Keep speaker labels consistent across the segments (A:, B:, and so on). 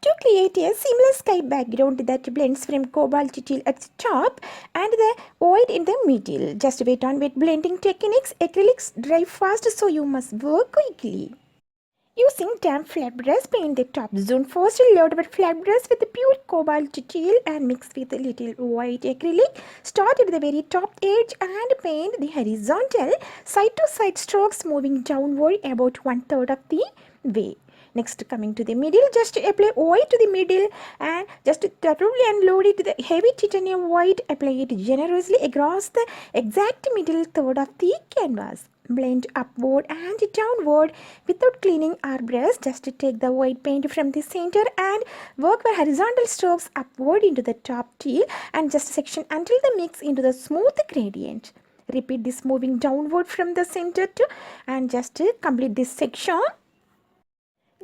A: To create a seamless sky background that blends from cobalt teal at the top and the white in the middle. Just wait on wet blending techniques. Acrylics dry fast, so you must work quickly. Using damp flat brush, paint the top zone. First, load our flat brush with pure cobalt teal and mix with a little white acrylic. Start at the very top edge and paint the horizontal side-to-side strokes moving downward about 1/3 of the way. Next, coming to the middle, just apply white to the middle and just thoroughly unload it. The heavy titanium white, apply it generously across the exact middle third of the canvas. Blend upward and downward without cleaning our brush. Just take the white paint from the center and work our horizontal strokes upward into the top teal and just section until the mix into the smooth gradient. Repeat this moving downward from the center to and just complete this section.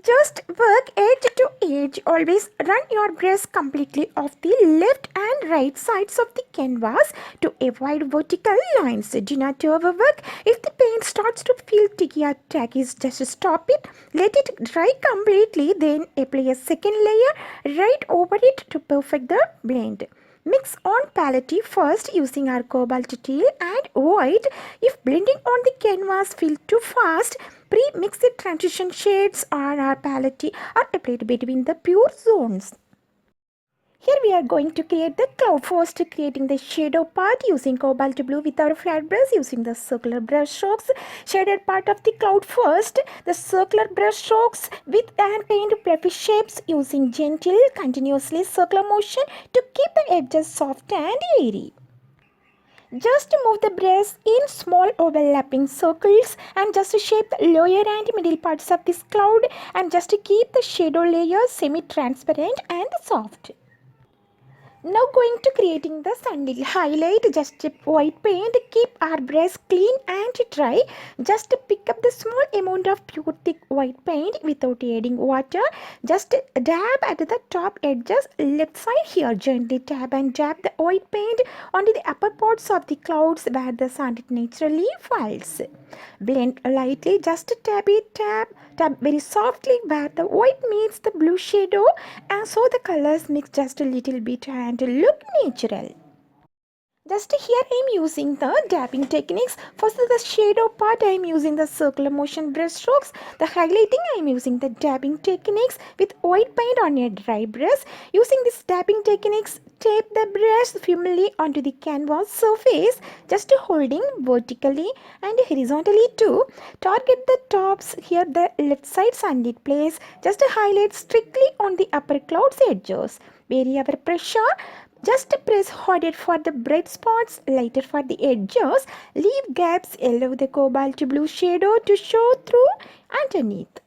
A: Just work edge to edge. Always run your brush completely off the left and right sides of the canvas to avoid vertical lines. Do not overwork. If the paint starts to feel sticky or tacky, just stop it. Let it dry completely. Then apply a second layer right over it to perfect the blend. Mix on palette first using our cobalt teal and white. If blending on the canvas feels too fast, pre-mix the transition shades on our palette are applied between the pure zones. Here we are going to create the cloud. First, creating the shadow part using cobalt blue with our flat brush using the circular brush strokes. Shaded part of the cloud first. The circular brush strokes with and paint fluffy shapes using gentle, continuously circular motion to keep the edges soft and airy. Just move the brush in small overlapping circles and just shape the lower and middle parts of this cloud and just keep the shadow layer semi-transparent and soft. Now going to creating the sunlit highlight. Just white paint. Keep our brush clean and dry. Just pick up the small amount of pure thick white paint without adding water. Just dab at the top edges left side here. Gently tap and dab the white paint onto the upper parts of the clouds where the sun naturally falls. Blend lightly. Just tap very softly where the white meets the blue shadow and so the colors mix just a little bit and look natural. Just here I am using the dabbing techniques. First the shadow part I am using the circular motion brush strokes. The highlighting I am using the dabbing techniques with white paint on a dry brush. Using this dabbing techniques, tape the brush firmly onto the canvas surface, just holding vertically and horizontally too. Target the tops here, the left side sunlit place. Just highlight strictly on the upper clouds edges. Vary our pressure. Just press harder for the bright spots, lighter for the edges. Leave gaps, allow the cobalt blue shadow to show through underneath.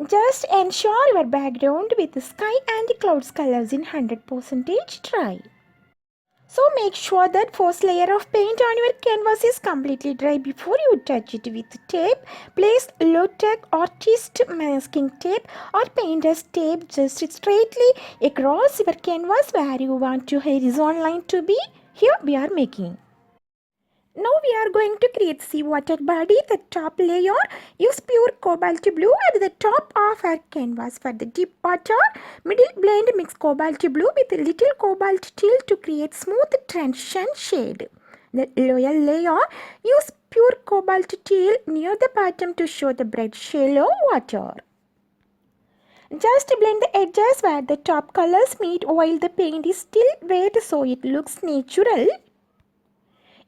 A: Just ensure your background with the sky and the clouds colors in 100% dry. So make sure that first layer of paint on your canvas is completely dry before you touch it with tape. Place low-tech artist masking tape or painter's tape just straightly across your canvas where you want your horizon line to be. Here we are making. Now we are going to create sea water body. The top layer, use pure cobalt blue at the top of our canvas for the deep water. Middle blend mix cobalt blue with a little cobalt teal to create smooth transition shade. The lower layer, use pure cobalt teal near the bottom to show the bright shallow water. Just blend the edges where the top colors meet while the paint is still wet so it looks natural.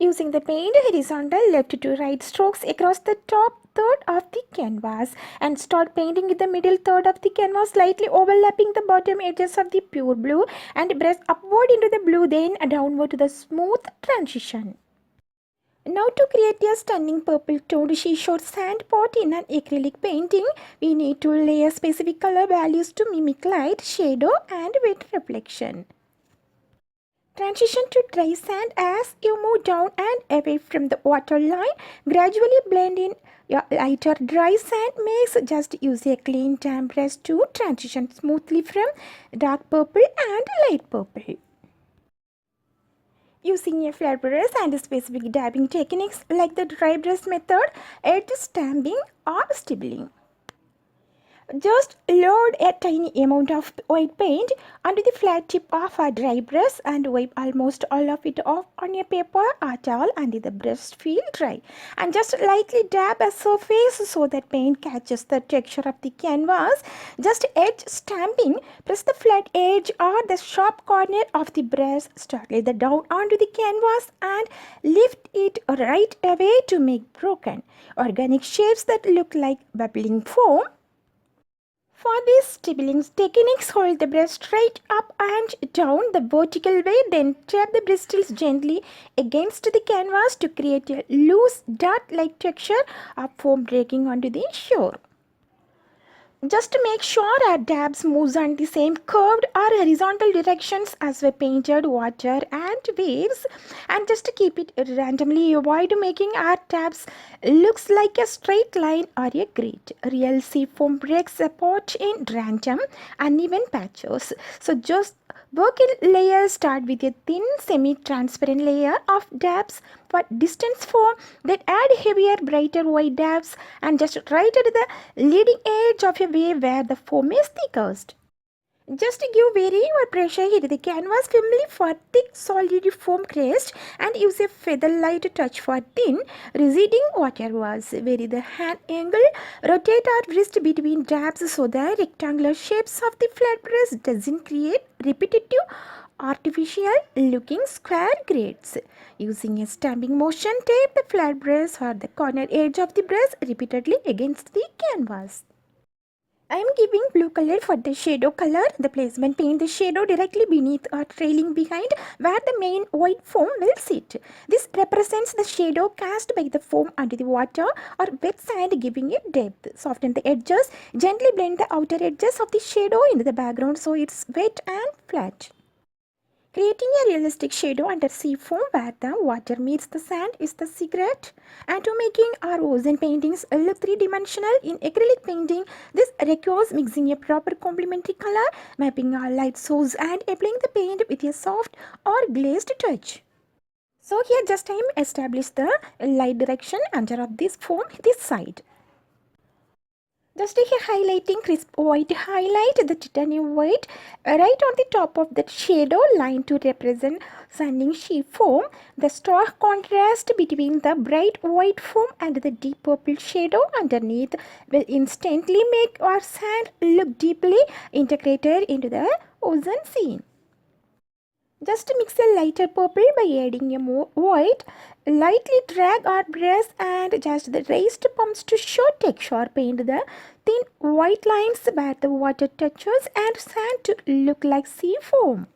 A: Using the paint horizontal left to right strokes across the top third of the canvas and start painting with the middle third of the canvas slightly overlapping the bottom edges of the pure blue and brush upward into the blue then downward to the smooth transition. Now to create a stunning purple toned seashore sand pot in an acrylic painting, we need to layer specific color values to mimic light, shadow and wet reflection. Transition to dry sand as you move down and away from the water line. Gradually blend in your lighter dry sand mix. Just use a clean damp brush to transition smoothly from dark purple and light purple. Using a flat brush and specific dabbing techniques like the dry brush method, add stamping or stippling. Just load a tiny amount of white paint onto the flat tip of a dry brush and wipe almost all of it off on a paper or towel until the brush feels dry. And just lightly dab a surface so that paint catches the texture of the canvas. Just edge stamping, press the flat edge or the sharp corner of the brush, slide the down onto the canvas and lift it right away to make broken, organic shapes that look like bubbling foam. For these stippling techniques, hold the brush straight up and down the vertical way, then tap the bristles gently against the canvas to create a loose dart-like texture of foam breaking onto the shore. Just to make sure our dabs moves on the same curved or horizontal directions as we painted water and waves, and just to keep it randomly, avoid making our dabs looks like a straight line or a grid. Real sea foam breaks apart in random uneven patches, so just work in layers. Start with a thin semi-transparent layer of dabs for distance foam, then add heavier brighter white dabs and just right at the leading edge of your wave where the foam is thickest. Just give varying or pressure, hit the canvas firmly for thick solid foam crest and use a feather light touch for thin receding water walls. Vary the hand angle, rotate or wrist between dabs so the rectangular shapes of the flat brush doesn't create repetitive artificial looking square grades. Using a stamping motion, tape the flat brush or the corner edge of the brush repeatedly against the canvas. I am giving blue color for the shadow color. The placement paint the shadow directly beneath or trailing behind where the main white foam will sit. This represents the shadow cast by the foam under the water or wet sand, giving it depth. Soften the edges. Gently blend the outer edges of the shadow into the background so it's wet and flat. Creating a realistic shadow under sea foam where the water meets the sand is the secret. And to making our ocean paintings look three-dimensional in acrylic painting, this requires mixing a proper complementary color, mapping our light source and applying the paint with a soft or glazed touch. So here just I am establish the light direction under of this foam this side. Just take a highlighting crisp white highlight the titanium white right on the top of that shadow line to represent sanding sheet foam. The stark contrast between the bright white foam and the deep purple shadow underneath will instantly make our sand look deeply integrated into the ocean scene. Just mix a lighter purple by adding a more white. Lightly drag our brush and just the raised pumps to show texture. Paint the thin white lines where the water touches and sand to look like sea foam.